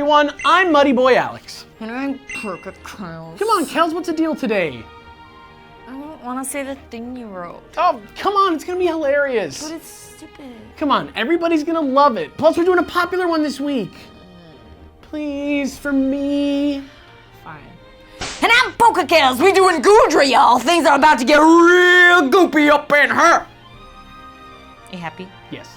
everyone, I'm Muddy Boy Alex. And I'm PokeKellz. Come on, Kelz, what's the deal today? I don't want to say the thing you wrote. Oh, come on, it's gonna be hilarious. But it's stupid. Come on, everybody's gonna love it. Plus, we're doing a popular one this week. Please, for me. Fine. And I'm PokeKellz. We doing Goodra, y'all. Things are about to get real goopy up in here. You happy? Yes.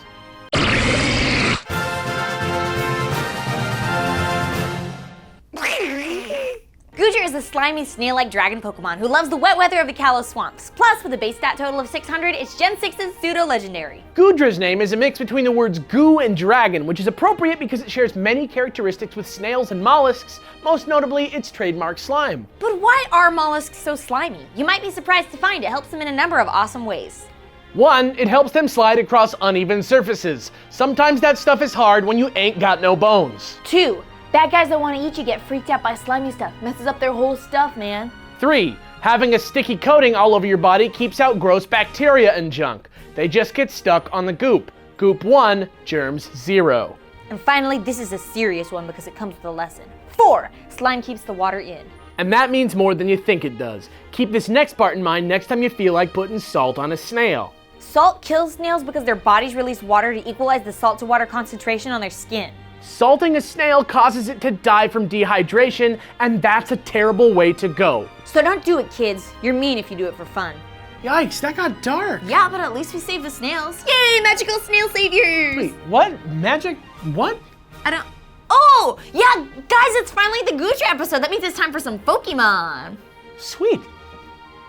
Goodra is a slimy snail-like dragon Pokemon who loves the wet weather of the Kalos swamps. Plus, with a base stat total of 600, it's Gen 6's pseudo-legendary. Goodra's name is a mix between the words goo and dragon, which is appropriate because it shares many characteristics with snails and mollusks, most notably its trademark slime. But why are mollusks so slimy? You might be surprised to find it helps them in a number of awesome ways. 1, it helps them slide across uneven surfaces. Sometimes that stuff is hard when you ain't got no bones. 2, bad guys that want to eat you get freaked out by slimy stuff. Messes up their whole stuff, man. 3, having a sticky coating all over your body keeps out gross bacteria and junk. They just get stuck on the goop. Goop 1, germs 0. And finally, this is a serious one because it comes with a lesson. 4, slime keeps the water in. And that means more than you think it does. Keep this next part in mind next time you feel like putting salt on a snail. Salt kills snails because their bodies release water to equalize the salt to water concentration on their skin. Salting a snail causes it to die from dehydration, and that's a terrible way to go. So don't do it, kids. You're mean if you do it for fun. Yikes, that got dark. Yeah, but at least we saved the snails. Yay, magical snail saviors! Wait, what? Magic? What? I don't... Oh! Yeah, guys, it's finally the Goodra episode. That means it's time for some Pokemon. Sweet.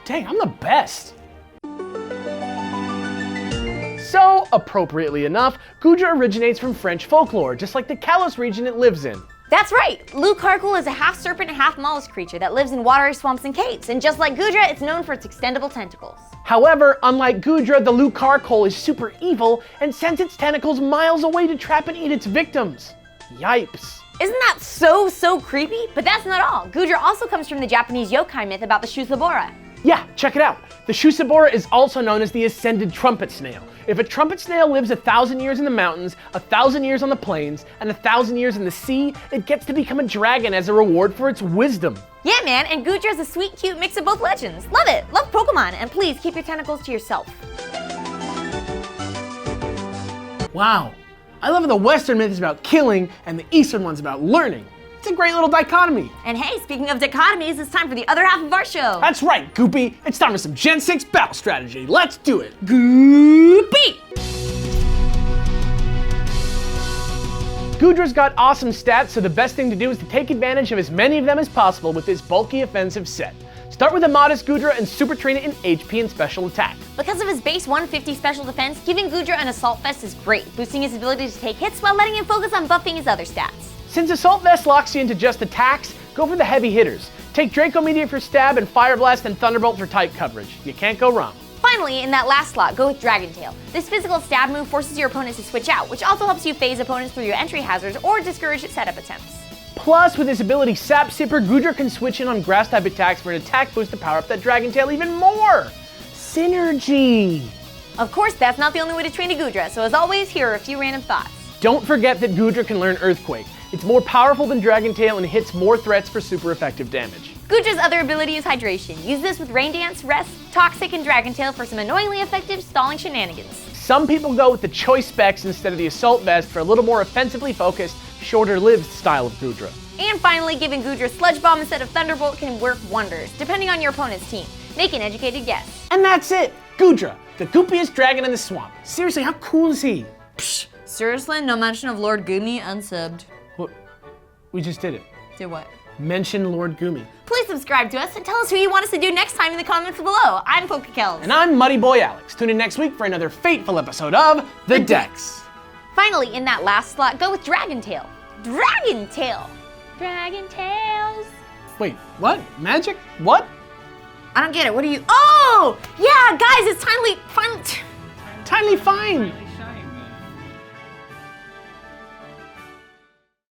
Dang, I'm the best. So, appropriately enough, Goodra originates from French folklore, just like the Kalos region it lives in. That's right. Lucarcool is a half serpent and half mollusk creature that lives in watery swamps and caves. And just like Goodra, it's known for its extendable tentacles. However, unlike Goodra, the Lucarcool is super evil and sends its tentacles miles away to trap and eat its victims. Yipes. Isn't that so creepy? But that's not all. Goodra also comes from the Japanese yokai myth about the Shusabora. Yeah, check it out. The Shusabora is also known as the Ascended Trumpet Snail. If a trumpet snail lives 1,000 years in the mountains, 1,000 years on the plains, and 1,000 years in the sea, it gets to become a dragon as a reward for its wisdom. Yeah, man, and Goodra is a sweet, cute mix of both legends. Love it. Love Pokemon, and please keep your tentacles to yourself. Wow. I love how the Western myth is about killing and the Eastern one's about learning. It's a great little dichotomy. And hey, speaking of dichotomies, it's time for the other half of our show. That's right, Goopy. It's time for some Gen 6 battle strategy. Let's do it. Goopy! Goodra's got awesome stats, so the best thing to do is to take advantage of as many of them as possible with this bulky offensive set. Start with a modest Goodra and super train it in HP and special attack. Because of his base 150 special defense, giving Goodra an Assault Vest is great, boosting his ability to take hits while letting him focus on buffing his other stats. Since Assault Vest locks you into just attacks, go for the heavy hitters. Take Draco Meteor for stab and Fire Blast and Thunderbolt for type coverage. You can't go wrong. Finally, in that last slot, go with Dragon Tail. This physical stab move forces your opponents to switch out, which also helps you phase opponents through your entry hazards or discourage setup attempts. Plus, with his ability Sap Sipper, Goodra can switch in on grass type attacks for an attack boost to power up that Dragon Tail even more. Synergy. Of course, that's not the only way to train a Goodra, so as always, here are a few random thoughts. Don't forget that Goodra can learn Earthquake. It's more powerful than Dragon Tail and hits more threats for super effective damage. Goodra's other ability is Hydration. Use this with Rain Dance, Rest, Toxic, and Dragon Tail for some annoyingly effective stalling shenanigans. Some people go with the choice specs instead of the Assault Vest for a little more offensively focused, shorter-lived style of Goodra. And finally, giving Goodra Sludge Bomb instead of Thunderbolt can work wonders, depending on your opponent's team. Make an educated guess. And that's it! Goodra, the goopiest dragon in the swamp. Seriously, how cool is he? Psh, seriously? No mention of Lord Goomy unsubbed. What? We just did it. Did what? Mention Lord Goomy. Please subscribe to us and tell us who you want us to do next time in the comments below. I'm PokeKellz. And I'm Muddy Boy Alex. Tune in next week for another fateful episode of The Dex. Finally, in that last slot, go with Dragon Tail. Dragon Tail! Dragon Tails! Wait, what? Magic? What? I don't get it. What are you? Oh! Yeah, guys, it's finally... Timely fine!